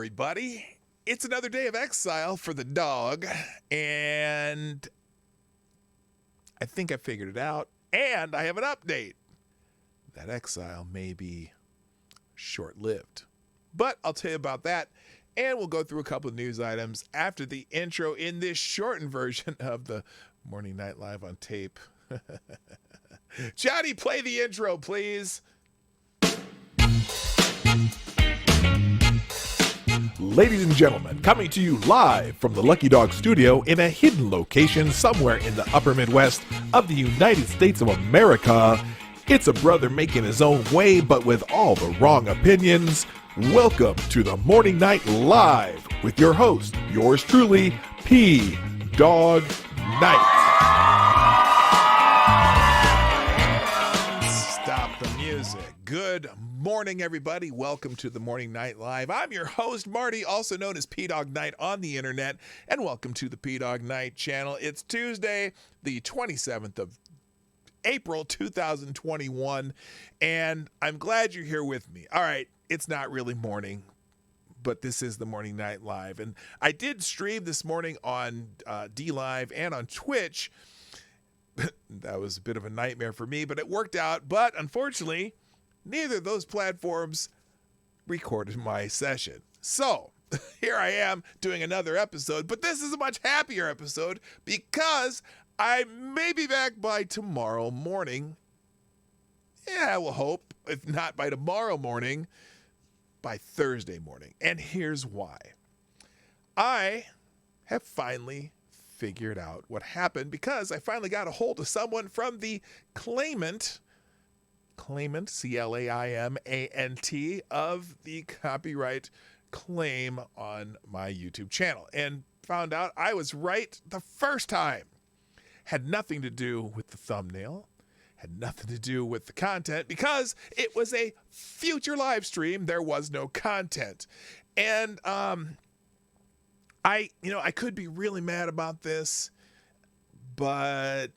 everybody. It's another day of exile for the dog, and I think I figured it out, and I have an update. That exile may be short-lived, but I'll tell you about that, and we'll go through a couple of news items after the intro in this shortened version of the Morning Night Live on tape. Johnny, play the intro, please. Ladies and gentlemen, coming to you live from the Lucky Dog studio in a hidden location somewhere in the upper Midwest of the United States of America, it's a brother making his own way but with all the wrong opinions. Welcome to the Morning Night Live with your host, yours truly, PDawg Knight. Stop the music. Good morning, everybody. Welcome to the Morning Night Live. I'm your host, Marty, also known as Dawg Knight on the internet, and welcome to the Dawg Knight Channel. It's Tuesday, the 27th of April, 2021, and I'm glad you're here with me. All right, it's not really morning, but this is the Morning Night Live, and I did stream this morning on DLive and on Twitch. That was a bit of a nightmare for me, but it worked out. But unfortunately, neither of those platforms recorded my session. So here I am doing another episode, but this is a much happier episode because I may be back by tomorrow morning. Yeah, I will hope, if not by tomorrow morning, by Thursday morning. And here's why. I have finally figured out what happened because I finally got a hold of someone from the Claimant, C-L-A-I-M-A-N-T, of the copyright claim on my YouTube channel, and found out I was right the first time. Had nothing to do with the thumbnail, had nothing to do with the content, because it was a future live stream. There was no content. And I could be really mad about this, but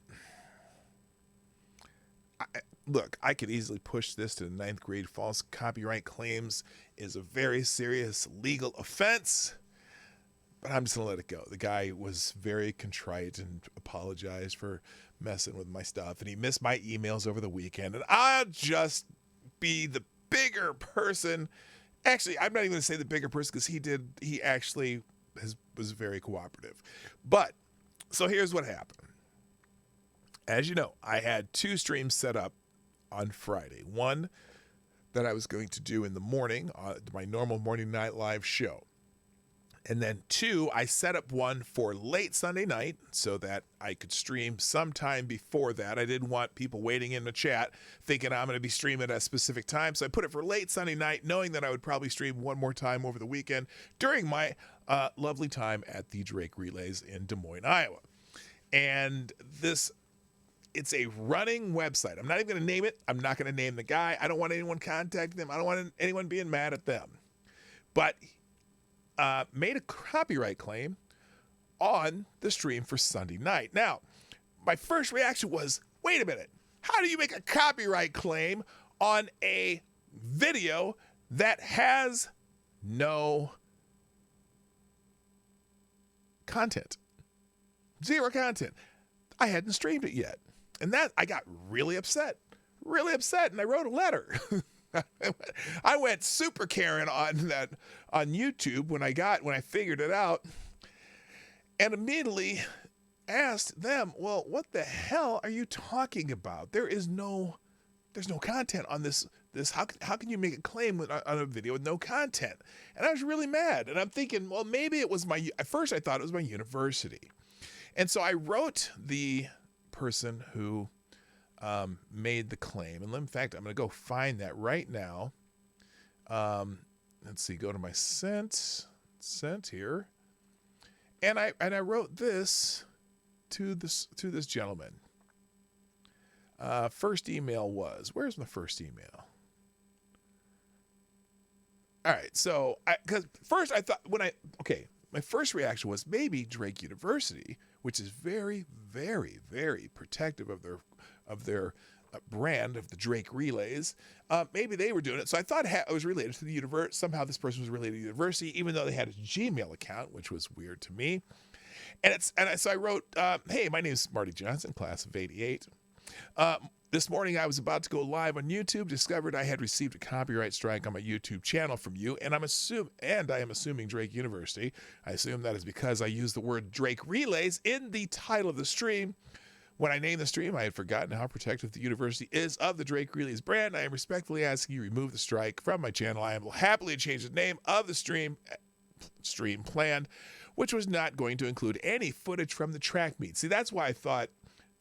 look, I could easily push this to the 9th grade. False copyright claims is a very serious legal offense, but I'm just going to let it go. The guy was very contrite and apologized for messing with my stuff, and he missed my emails over the weekend, and I'll just be the bigger person. Actually, I'm not even going to say the bigger person because he actually was very cooperative. But, so here's what happened. As you know, I had 2 streams set up on Friday. One that I was going to do in the morning, my normal Morning Night Live show. And then 2, I set up one for late Sunday night so that I could stream sometime before that. I didn't want people waiting in the chat thinking I'm going to be streaming at a specific time. So I put it for late Sunday night, knowing that I would probably stream one more time over the weekend during my lovely time at the Drake Relays in Des Moines, Iowa. And it's a running website. I'm not even going to name it. I'm not going to name the guy. I don't want anyone contacting them. I don't want anyone being mad at them. But made a copyright claim on the stream for Sunday night. Now, my first reaction was, wait a minute. How do you make a copyright claim on a video that has no content? Zero content. I hadn't streamed it yet. And that I got really upset, and I wrote a letter. I went super Karen on YouTube when I figured it out, and immediately asked them, well, what the hell are you talking about? There's no content on this. How can you make a claim on a video with no content? And I was really mad, and I'm thinking, well, maybe it was at first I thought it was my university. And so I wrote the person who made the claim. And in fact, I'm going to go find that right now. Let's see, go to my sent here. And I wrote this to this gentleman. First email was, where's my first email? All right, so because first I thought my first reaction was maybe Drake University, which is very, very, very protective of their brand of the Drake relays. Maybe they were doing it. So I thought it was related to the university. Somehow this person was related to the university, even though they had a Gmail account, which was weird to me. So I wrote, hey, my name is Marty Johnson, class of 88. This morning I was about to go live on YouTube, discovered I had received a copyright strike on my YouTube channel from you, and I am assuming Drake University. I assume that is because I used the word Drake Relays in the title of the stream. When I named the stream, I had forgotten how protective the university is of the Drake Relays brand. I am respectfully asking you to remove the strike from my channel. I will happily change the name of the stream planned, which was not going to include any footage from the track meet. See, that's why I thought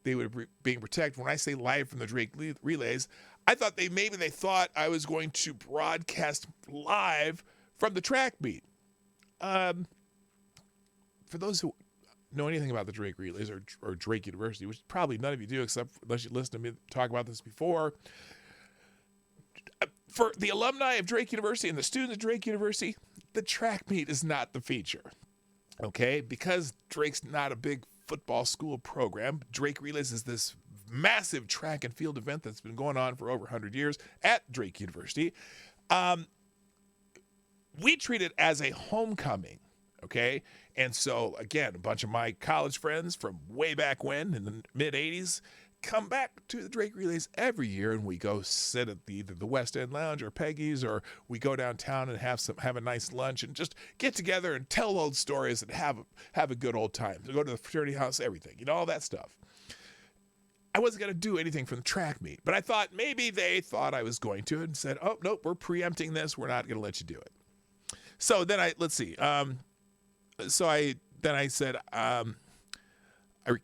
they would be being protected. When I say live from the Drake Relays, I thought they thought I was going to broadcast live from the track meet. For those who know anything about the Drake Relays or Drake University, which probably none of you do, except unless you listen to me talk about this before. For the alumni of Drake University and the students of Drake University, the track meet is not the feature. Okay? Because Drake's not a big football school program, Drake Relays is this massive track and field event that's been going on for over 100 years at Drake University. We treat it as a homecoming, okay? And so, again, a bunch of my college friends from way back when, in the mid-'80s, come back to the Drake Relays every year, and we go sit at either the West End Lounge or Peggy's, or we go downtown and have a nice lunch and just get together and tell old stories and have a good old time. So go to the fraternity house, everything, all that stuff. I wasn't going to do anything from the track meet, but I thought maybe they thought I was going to and said, oh, nope, we're preempting this. We're not going to let you do it. So then let's see. I said, I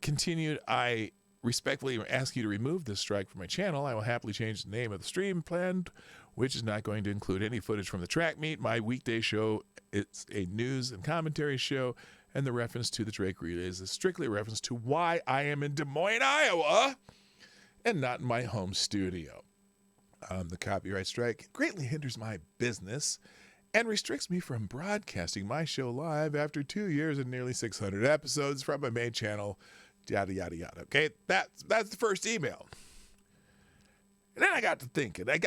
continued, I respectfully ask you to remove this strike from my channel. I will happily change the name of the stream planned, which is not going to include any footage from the track meet. My weekday show, it's a news and commentary show, and the reference to the Drake Relays is strictly a reference to why I am in Des Moines, Iowa, and not in my home studio. The copyright strike greatly hinders my business and restricts me from broadcasting my show live after 2 years and nearly 600 episodes from my main channel, yada, yada, yada. Okay, that's the first email. And then I got to thinking. I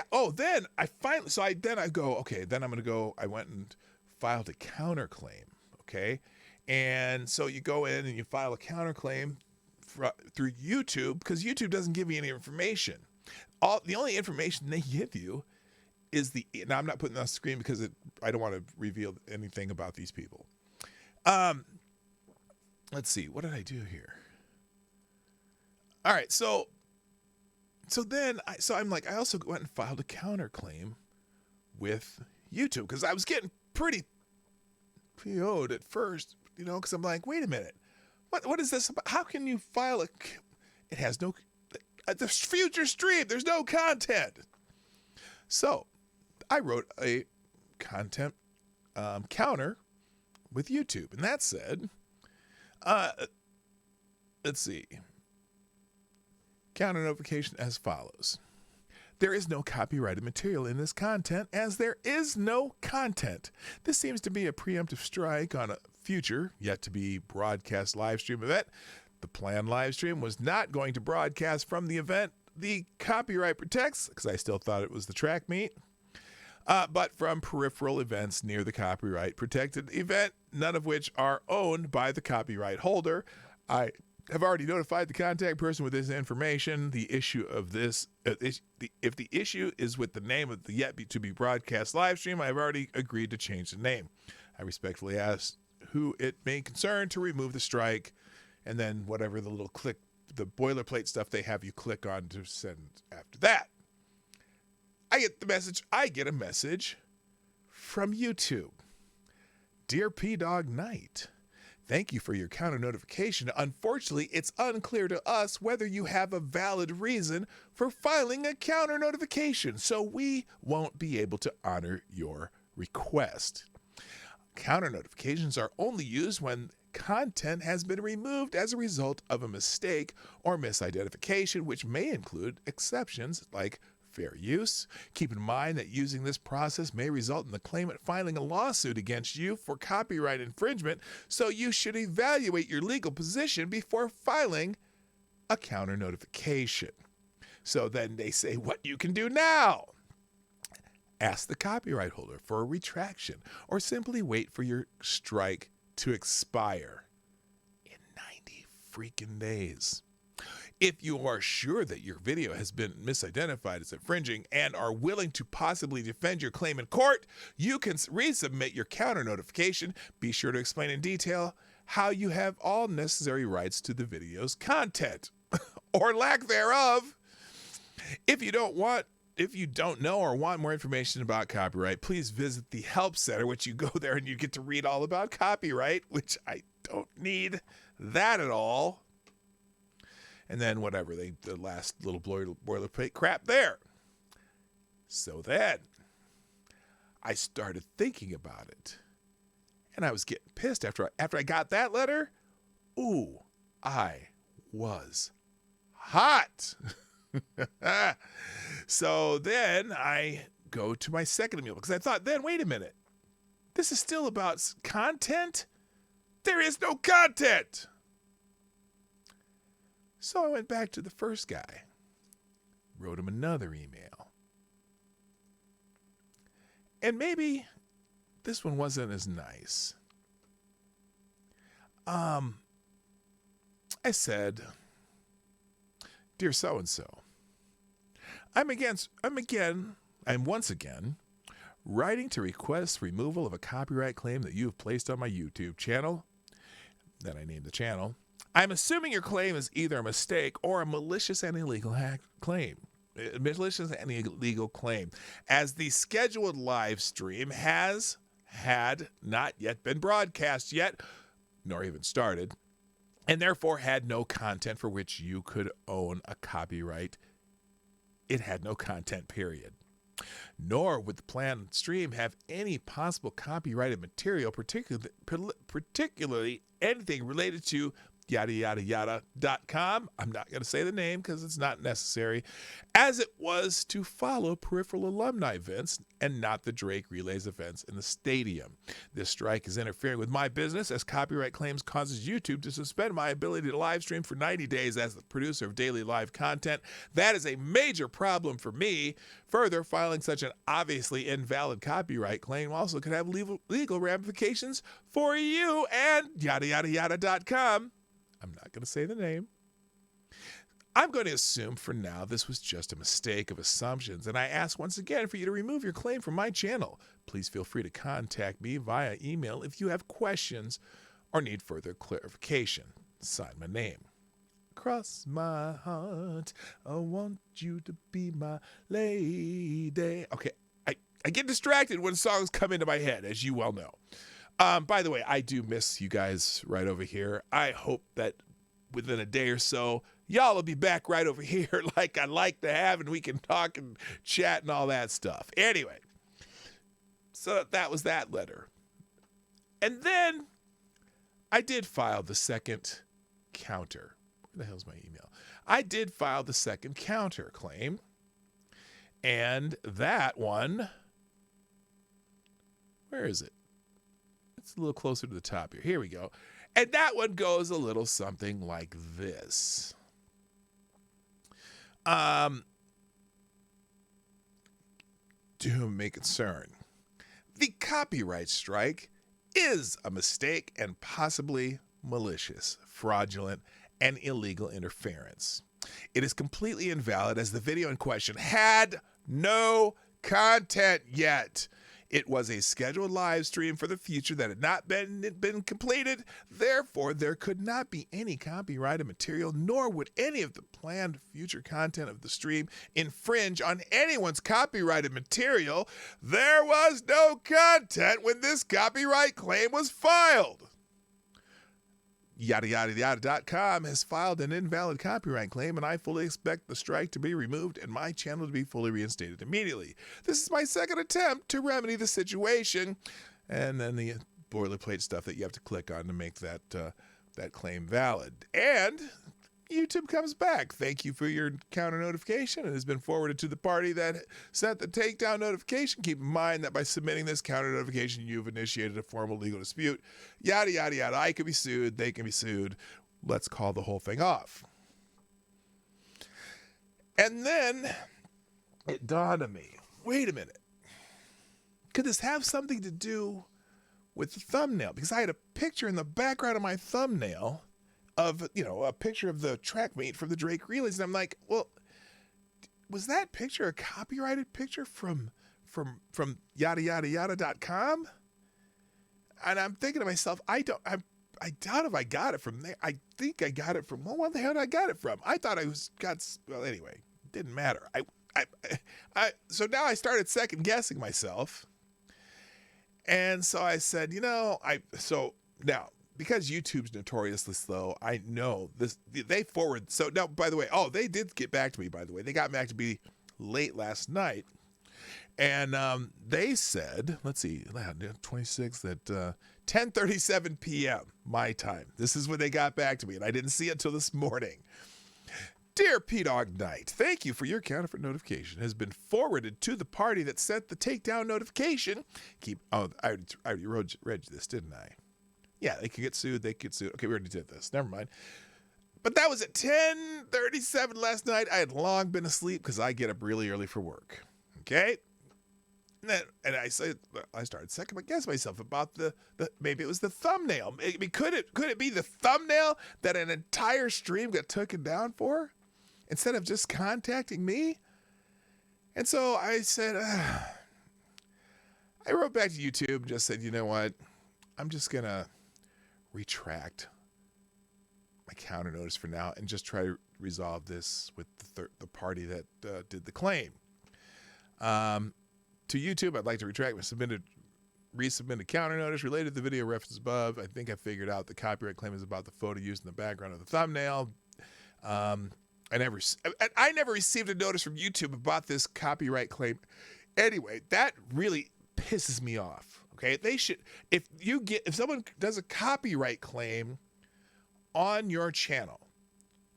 went and filed a counterclaim, okay? And so you go in and you file a counterclaim through YouTube, because YouTube doesn't give you any information. The only information they give you is now I'm not putting it on the screen because I don't want to reveal anything about these people. Let's see, what did I do here? All right, so I'm like, I also went and filed a counterclaim with YouTube because I was getting pretty PO'd at first, because I'm like, wait a minute, what is this about? How can you file it has no, the future stream, there's no content. So I wrote a content counter with YouTube, and that said, let's see. Counter notification as follows. There is no copyrighted material in this content, as there is no content. This seems to be a preemptive strike on a future, yet to be broadcast live stream event. The planned live stream was not going to broadcast from the event the copyright protects, because I still thought it was the track meet, but from peripheral events near the copyright protected event, none of which are owned by the copyright holder. I have already notified the contact person with this information. The issue of this, if the issue is with the name of the to be broadcast live stream, I have already agreed to change the name. I respectfully ask who it may concern to remove the strike, and then whatever the little the boilerplate stuff they have you click on to send after that. I get a message from YouTube. Dear PDawgKnight, thank you for your counter notification. Unfortunately, it's unclear to us whether you have a valid reason for filing a counter notification, so we won't be able to honor your request. Counter notifications are only used when content has been removed as a result of a mistake or misidentification, which may include exceptions like fair use. Keep in mind that using this process may result in the claimant filing a lawsuit against you for copyright infringement, so you should evaluate your legal position before filing a counter notification. So then they say what you can do now. Ask the copyright holder for a retraction or simply wait for your strike to expire in 90 freaking days. If you are sure that your video has been misidentified as infringing and are willing to possibly defend your claim in court, you can resubmit your counter notification. Be sure to explain in detail how you have all necessary rights to the video's content or lack thereof. If you don't know or want more information about copyright, please visit the Help Center, which you go there and you get to read all about copyright, which I don't need that at all. And then whatever, the last little boilerplate crap there. So then I started thinking about it. And I was getting pissed after I got that letter. Ooh, I was hot. So then I go to my second appeal because I thought, then wait a minute. This is still about content? There is no content. So I went back to the first guy, wrote him another email. And maybe this one wasn't as nice. I said, "Dear so-and-so, I'm once again writing to request removal of a copyright claim that you have placed on my YouTube channel." Then I named the channel. "I'm assuming your claim is either a mistake or a malicious and illegal claim. As the scheduled live stream had not yet been broadcast yet, nor even started, and therefore had no content for which you could own a copyright. It had no content, period. Nor would the planned stream have any possible copyrighted material, particularly anything related to yada yada yada.com. I'm not going to say the name because it's not necessary, as it was to follow peripheral alumni events and not the Drake Relays events in the stadium. This strike is interfering with my business as copyright claims causes YouTube to suspend my ability to live stream for 90 days as the producer of daily live content. That is a major problem for me. Further, filing such an obviously invalid copyright claim also could have legal ramifications for you and yada yada yada.com. I'm not going to say the name. I'm going to assume for now this was just a mistake of assumptions, and I ask once again for you to remove your claim from my channel. Please feel free to contact me via email if you have questions or need further clarification. Sign my name. Cross my heart, I want you to be my lady. Okay, I get distracted when songs come into my head, as you well know. By the way, I do miss you guys right over here. I hope that within a day or so, y'all will be back right over here like I like to have, and we can talk and chat and all that stuff. Anyway, so that was that letter. And then I did file the second counter. Where the hell's my email? I did file the second counter claim. And that one, where is it? It's a little closer to the top here. Here we go. And that one goes a little something like this. To whom may concern, the copyright strike is a mistake and possibly malicious, fraudulent, and illegal interference. It is completely invalid as the video in question had no content yet. It was a scheduled live stream for the future that had not been completed. Therefore, there could not be any copyrighted material, nor would any of the planned future content of the stream infringe on anyone's copyrighted material. There was no content when this copyright claim was filed. Yada yada yada.com has filed an invalid copyright claim, and I fully expect the strike to be removed and my channel to be fully reinstated immediately. This is my second attempt to remedy the situation. And then the boilerplate stuff that you have to click on to make that claim valid. And YouTube comes back. Thank you for your counter notification. It has been forwarded to the party that sent the takedown notification. Keep in mind that by submitting this counter notification, you've initiated a formal legal dispute. Yada, yada, yada. I can be sued. They can be sued. Let's call the whole thing off. And then it dawned on me, wait a minute. Could this have something to do with the thumbnail? Because I had a picture in the background of my thumbnail of, a picture of the track meet from the Drake Relays. And I'm like, well, was that picture a copyrighted picture from yada yada yada.com? And I'm thinking to myself, I doubt if I got it from there. I think I got it from, well, where the hell did I got it from? I thought well, anyway, it didn't matter. So now I started second guessing myself. And so I said, so now, because YouTube's notoriously slow, I know this, they forward. So now, by the way, they did get back to me, by the way. They got back to me late last night. And they said, let's see, 26th at 10:37 p.m. my time. This is when they got back to me, and I didn't see it until this morning. Dear PDawgKnight, thank you for your counterfeit notification. It has been forwarded to the party that sent the takedown notification. I already read this, didn't I? Yeah, they could get sued. Okay, we already did this. Never mind. But that was at 10:37 last night. I had long been asleep because I get up really early for work. Okay? And I started second guess myself about the maybe it was the thumbnail. Could it be the thumbnail that an entire stream got taken down for instead of just contacting me? And so I said, I wrote back to YouTube and just said, you know what? I'm just going to retract my counter notice for now and just try to resolve this with the party that did the claim. To YouTube, I'd like to retract my resubmitted counter notice related to the video referenced above. I think I figured out the copyright claim is about the photo used in the background of the thumbnail. I never received a notice from YouTube about this copyright claim. Anyway, that really pisses me off. Okay, they should, if someone does a copyright claim on your channel,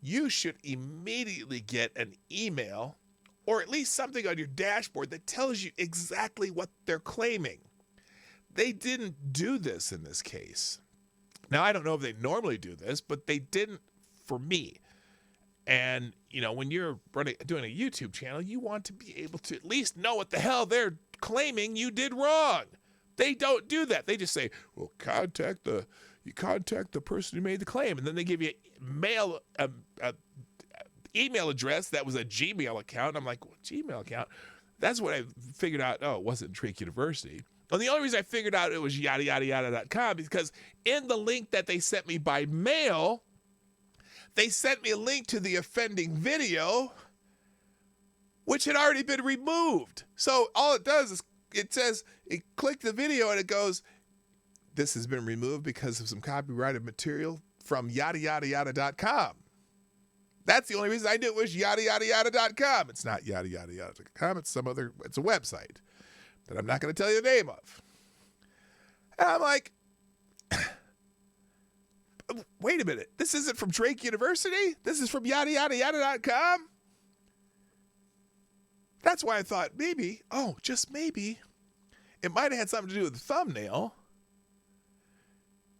you should immediately get an email or at least something on your dashboard that tells you exactly what they're claiming. They didn't do this in this case. Now, I don't know if they normally do this, but they didn't for me. And, when you're doing a YouTube channel, you want to be able to at least know what the hell they're claiming you did wrong. They don't do that. They just say, well, contact the person who made the claim. And then they give you email address that was a Gmail account. I'm like, what Gmail account? That's what I figured out. Oh, it wasn't Drake University. Well, the only reason I figured out it was yada yada yada.com because in the link that they sent me by mail, they sent me a link to the offending video, which had already been removed. So all it does is it says, click the video and it goes, this has been removed because of some copyrighted material from yada yada yada.com. That's the only reason I knew it was yada yada yada.com. It's not yada yada yada.com. It's it's a website that I'm not going to tell you the name of. And I'm like, wait a minute. This isn't from Drake University? This is from yada yada yada.com? That's why I thought just maybe, it might have had something to do with the thumbnail.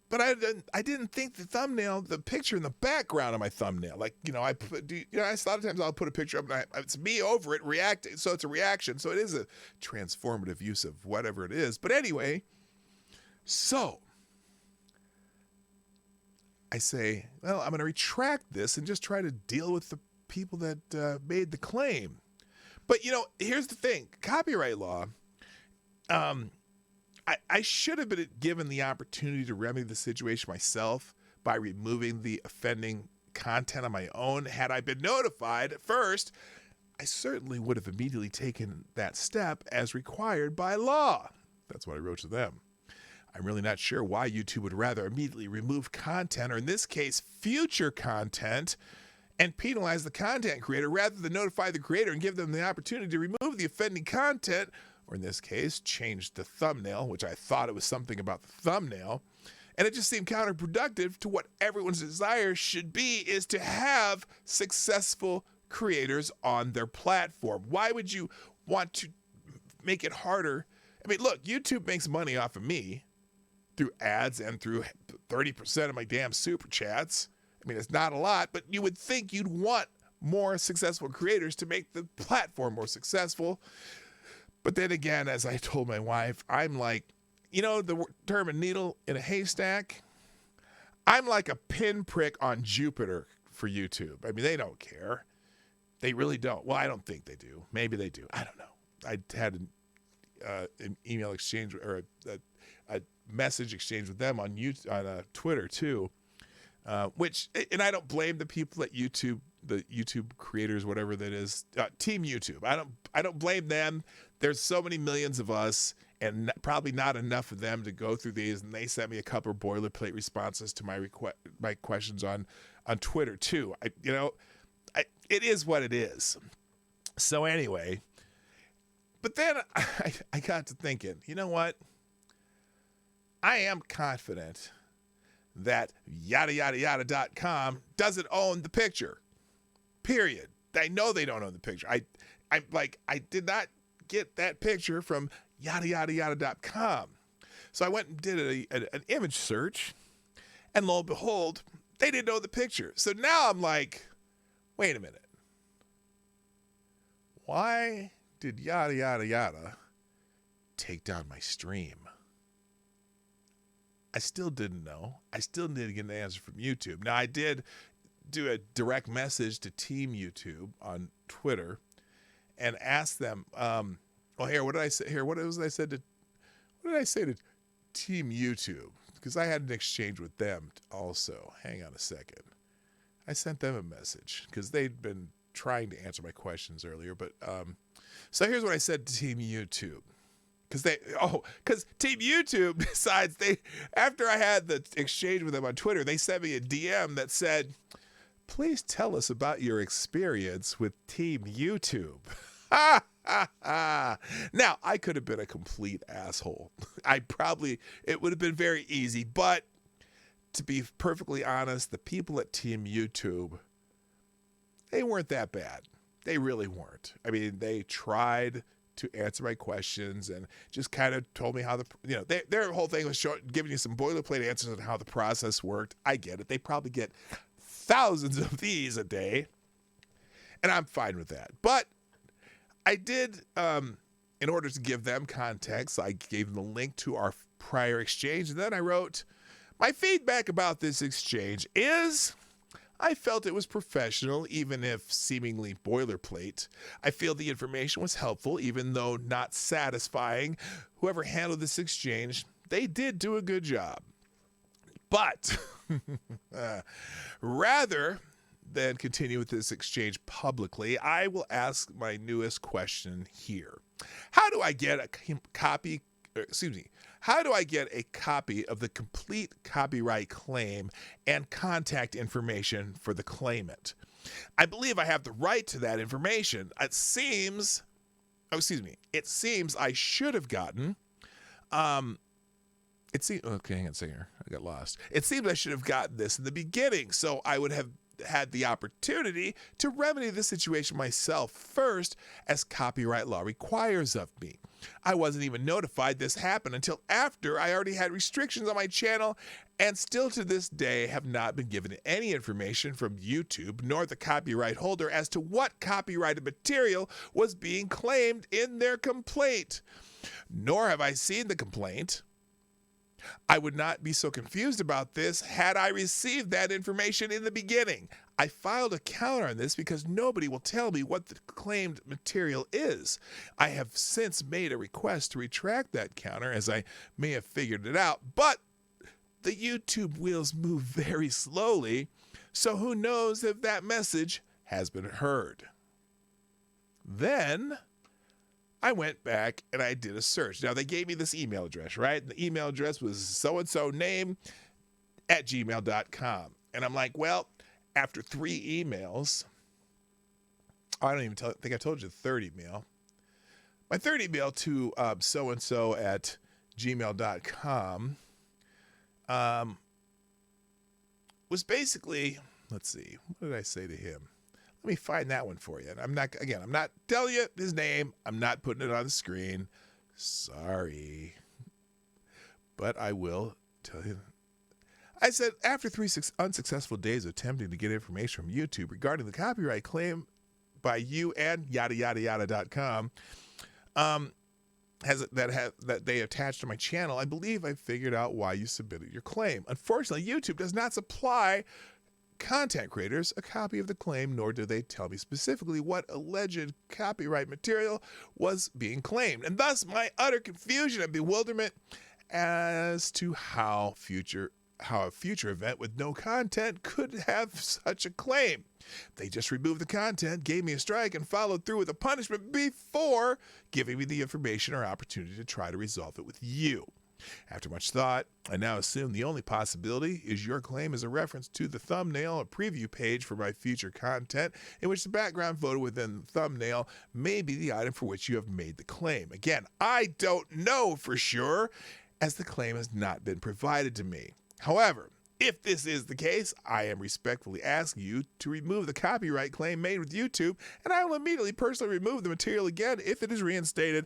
But I didn't think the thumbnail, the picture in the background of my thumbnail, like, a lot of times I'll put a picture up and it's me over it reacting. So it's a reaction. So it is a transformative use of whatever it is. But anyway, so I say, well, I'm going to retract this and just try to deal with the people that made the claim. But, here's the thing. Copyright law, I should have been given the opportunity to remedy the situation myself by removing the offending content on my own. Had I been notified at first, I certainly would have immediately taken that step as required by law. That's what I wrote to them. I'm really not sure why YouTube would rather immediately remove content, or in this case, future content, and penalize the content creator rather than notify the creator and give them the opportunity to remove the offending content, or in this case, change the thumbnail, which I thought it was something about the thumbnail. And it just seemed counterproductive to what everyone's desire should be, is to have successful creators on their platform. Why would you want to make it harder? I mean, look, YouTube makes money off of me through ads and through 30% of my damn SuperChats. I mean, it's not a lot, but you would think you'd want more successful creators to make the platform more successful. But then again, as I told my wife, I'm like, the term a needle in a haystack? I'm like a pinprick on Jupiter for YouTube. I mean, they don't care. They really don't. Well, I don't think they do. Maybe they do. I don't know. I had an email exchange or a message exchange with them on Twitter too, and I don't blame the people at YouTube, the YouTube creators, whatever that is, Team YouTube. I don't blame them. There's so many millions of us, and probably not enough of them to go through these. And they sent me a couple of boilerplate responses to my questions on Twitter too. It is what it is. So anyway, but then I got to thinking, you know what? I am confident that yada.com doesn't own the picture. Period. I know they don't own the picture. I did not get that picture from yada.com. So I went and did an image search, and lo and behold, they didn't own the picture. So now I'm like, wait a minute. Why did yada take down my stream? I still didn't know. I still didn't get an answer from YouTube. Now, I did do a direct message to Team YouTube on Twitter and ask them, what did I say to Team YouTube? Because I had an exchange with them also. Hang on a second. I sent them a message because they'd been trying to answer my questions earlier. But so here's what I said to Team YouTube. Because Team YouTube decides after I had the exchange with them on Twitter, they sent me a DM that said, please tell us about your experience with Team YouTube. Now, I could have been a complete asshole. It would have been very easy, but to be perfectly honest, the people at Team YouTube, they weren't that bad. They really weren't. I mean, they tried to answer my questions and just kind of told me how their whole thing was giving you some boilerplate answers on how the process worked. I get it. They probably get thousands of these a day, and I'm fine with that. But I did, in order to give them context, I gave them a link to our prior exchange, and then I wrote, my feedback about this exchange is I felt it was professional, even if seemingly boilerplate. I feel the information was helpful, even though not satisfying. Whoever handled this exchange, they did do a good job. But rather than continue with this exchange publicly, I will ask my newest question here. How do I get a copy of the complete copyright claim and contact information for the claimant? I believe I have the right to that information. It seems I should have gotten, hang on a second here. I got lost. It seems I should have gotten this in the beginning, so I would have had the opportunity to remedy the situation myself first, as copyright law requires of me. I wasn't even notified this happened until after I already had restrictions on my channel, and still to this day have not been given any information from YouTube nor the copyright holder as to what copyrighted material was being claimed in their complaint. Nor have I seen the complaint. I would not be so confused about this had I received that information in the beginning. I filed a counter on this because nobody will tell me what the claimed material is. I have since made a request to retract that counter, as I may have figured it out, but the YouTube wheels move very slowly, so who knows if that message has been heard. Then I went back and I did a search. Now, they gave me this email address, right? And the email address was so-and-so name at gmail.com. And I'm like, well, after 3 emails, I don't even think I told you the third email. My third email to so-and-so at gmail.com was basically, let's see, what did I say to him? Let me find that one for you. And I'm not telling you his name. I'm not putting it on the screen. Sorry. But I will tell you. I said, after 3 unsuccessful days of attempting to get information from YouTube regarding the copyright claim by you and yada yada yada.com, that they attached to my channel, I believe I figured out why you submitted your claim. Unfortunately, YouTube does not supply content creators a copy of the claim, nor do they tell me specifically what alleged copyright material was being claimed, and thus my utter confusion and bewilderment as to how a future event with no content could have such a claim. They just removed the content, gave me a strike, and followed through with a punishment before giving me the information or opportunity to try to resolve it with you. After much thought, I now assume the only possibility is your claim is a reference to the thumbnail or preview page for my future content, in which the background photo within the thumbnail may be the item for which you have made the claim. Again, I don't know for sure, as the claim has not been provided to me. However, if this is the case, I am respectfully asking you to remove the copyright claim made with YouTube, and I will immediately personally remove the material again if it is reinstated.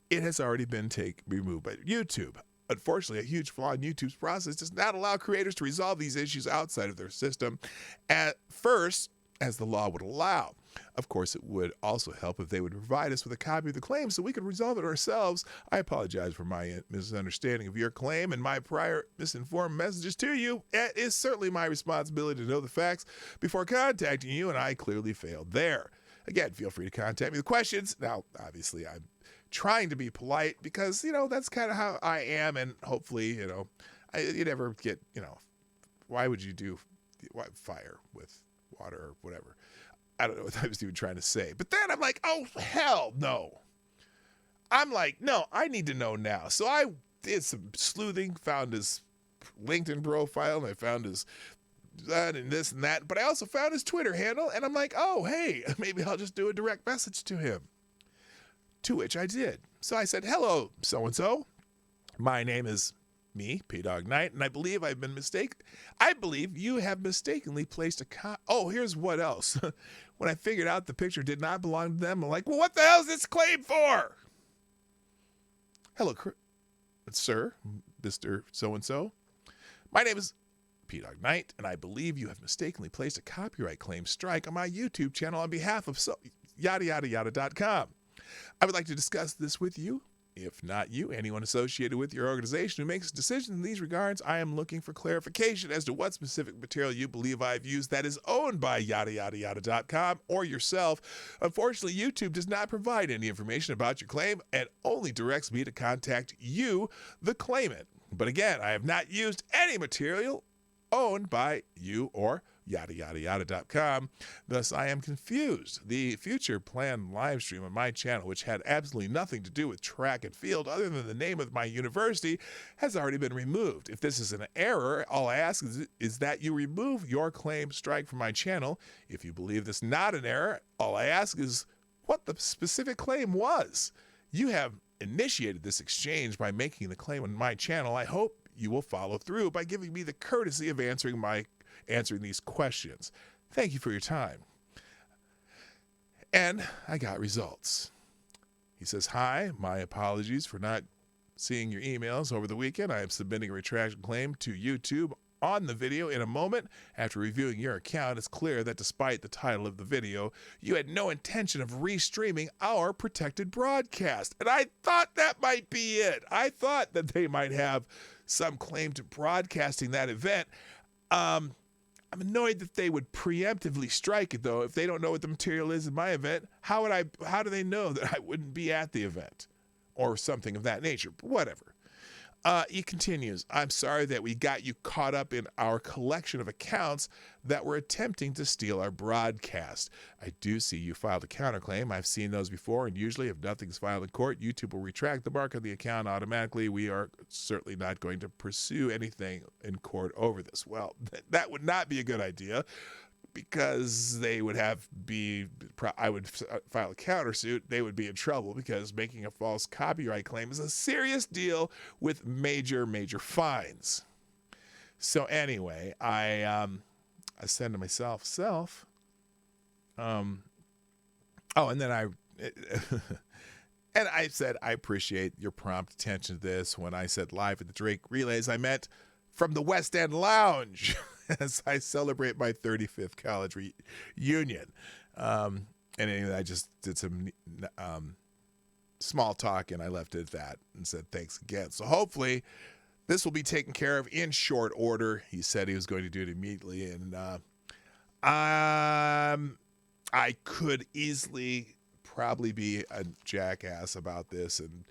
It has already been removed by YouTube. Unfortunately, a huge flaw in YouTube's process does not allow creators to resolve these issues outside of their system at first, as the law would allow. Of course, it would also help if they would provide us with a copy of the claim so we could resolve it ourselves. I apologize for my misunderstanding of your claim and my prior misinformed messages to you. It is certainly my responsibility to know the facts before contacting you, and I clearly failed there. Again, feel free to contact me with questions. Now, obviously, I'm trying to be polite because, that's kind of how I am, and hopefully, you never get, why would you do fire with water or whatever? I don't know what I was even trying to say. But then I'm like, oh, hell no. I'm like, no, I need to know now. So I did some sleuthing, found his LinkedIn profile, and I found his that and this and that. But I also found his Twitter handle, and I'm like, oh, hey, maybe I'll just do a direct message to him. To which I did. So I said, hello, so-and-so. My name is me, PDawgKnight, and I believe I've been mistaken. I believe you have mistakenly placed oh, here's what else. When I figured out the picture did not belong to them, I'm like, well, what the hell is this claim for? Hello, sir, Mr. So-and-so. My name is PDawgKnight, and I believe you have mistakenly placed a copyright claim strike on my YouTube channel on behalf of yada yada yada.com. I would like to discuss this with you. If not you, anyone associated with your organization who makes decisions in these regards, I am looking for clarification as to what specific material you believe I've used that is owned by yada yada yada.com or yourself. Unfortunately, YouTube does not provide any information about your claim and only directs me to contact you, the claimant. But again, I have not used any material owned by you or yada yada yada.com. Thus, I am confused. The future planned live stream on my channel, which had absolutely nothing to do with track and field other than the name of my university, has already been removed. If this is an error, all I ask is that you remove your claim strike from my channel. If you believe this not an error, all I ask is what the specific claim was. You have initiated this exchange by making the claim on my channel. I hope you will follow through by giving me the courtesy of answering these questions. Thank you for your time. And I got results. He says, hi, my apologies for not seeing your emails over the weekend. I am submitting a retraction claim to YouTube on the video in a moment. After reviewing your account, it's clear that despite the title of the video, you had no intention of restreaming our protected broadcast. And I thought that might be it. I thought that they might have some claim to broadcasting that event. I'm annoyed that they would preemptively strike it, though. If they don't know what the material is in my event, how do they know that I wouldn't be at the event or something of that nature? But whatever. He continues, I'm sorry that we got you caught up in our collection of accounts that were attempting to steal our broadcast. I do see you filed a counterclaim. I've seen those before, and usually if nothing's filed in court, YouTube will retract the mark of the account automatically. We are certainly not going to pursue anything in court over this. Well, that would not be a good idea, because I would file a countersuit. They would be in trouble because making a false copyright claim is a serious deal with major, major fines. So anyway, I said to myself, and then I said, I appreciate your prompt attention to this. When I said live at the Drake relays, I meant from the West End Lounge as I celebrate my 35th college reunion. And anyway, I just did some small talk, and I left it at that and said thanks again. So hopefully this will be taken care of in short order. He said he was going to do it immediately, and I could easily probably be a jackass about this, and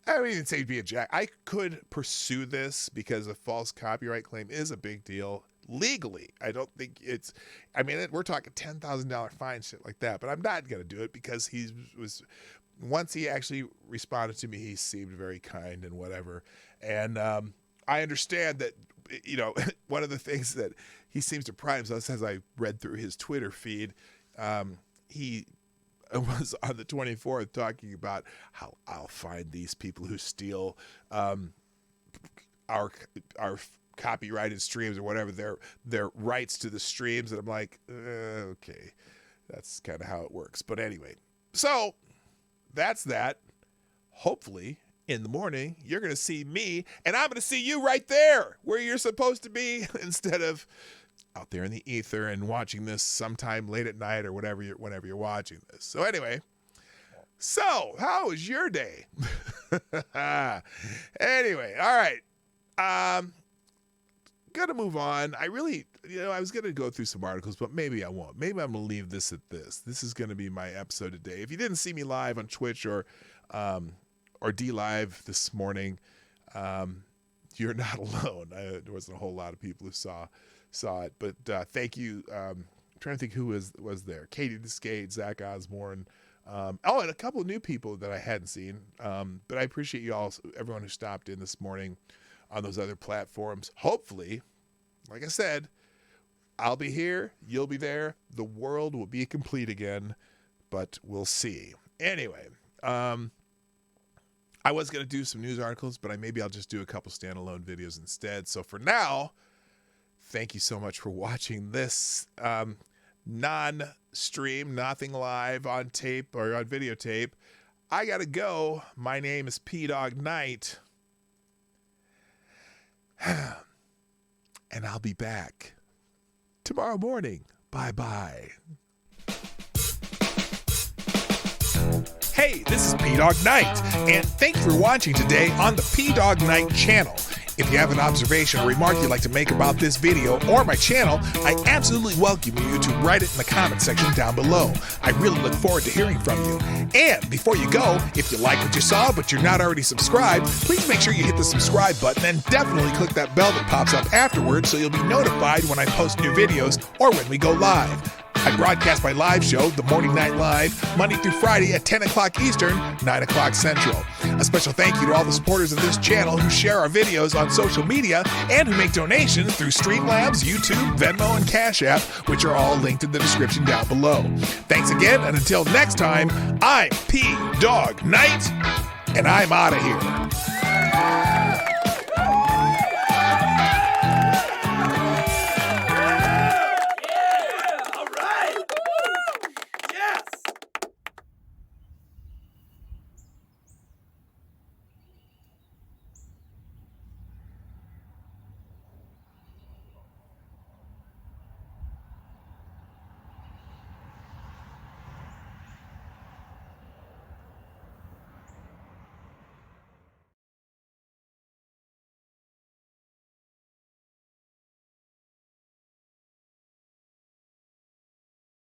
I don't even say be a jack. I could pursue this because a false copyright claim is a big deal legally. I don't think it's, I mean, we're talking $10,000 fine, shit like that, but I'm not going to do it because once he actually responded to me, he seemed very kind and whatever. And I understand that, you know, one of the things that he seems to pride himself, as I read through his Twitter feed, he was on the 24th talking about how I'll find these people who steal our copyrighted streams or whatever, their rights to the streams. And I'm like, okay, that's kind of how it works. But anyway, so that's that. Hopefully in the morning, you're going to see me, and I'm going to see you right there where you're supposed to be instead of out there in the ether and watching this sometime late at night or whenever you're watching this. So anyway, how was your day? Anyway, all right. Gonna move on. I really, I was gonna go through some articles, but maybe I won't. Maybe I'm gonna leave this at this. This is gonna be my episode today. If you didn't see me live on Twitch or D Live this morning, you're not alone. There wasn't a whole lot of people who saw it, but thank you. I'm trying to think who was there. Katie Descade, Zach Osborne, and a couple of new people that I hadn't seen. But I appreciate you all, everyone who stopped in this morning on those other platforms. Hopefully, like I said, I'll be here, you'll be there, the world will be complete again, but we'll see. Anyway, I was going to do some news articles, but maybe I'll just do a couple standalone videos instead. So for now, thank you so much for watching this non-stream, nothing live on tape or on videotape. I got to go. My name is PDawgKnight. And I'll be back tomorrow morning. Bye-bye. Hey, this is PDawgKnight, and thank you for watching today on the PDawgKnight channel. If you have an observation or remark you'd like to make about this video or my channel, I absolutely welcome you to write it in the comment section down below. I really look forward to hearing from you. And before you go, if you like what you saw but you're not already subscribed, please make sure you hit the subscribe button and definitely click that bell that pops up afterwards so you'll be notified when I post new videos or when we go live. I broadcast my live show, The Morning Night Live, Monday through Friday at 10 o'clock Eastern, 9 o'clock Central. A special thank you to all the supporters of this channel who share our videos on social media and who make donations through Streamlabs, YouTube, Venmo, and Cashapp, which are all linked in the description down below. Thanks again, and until next time, I'm PDawgKnight, and I'm out of here.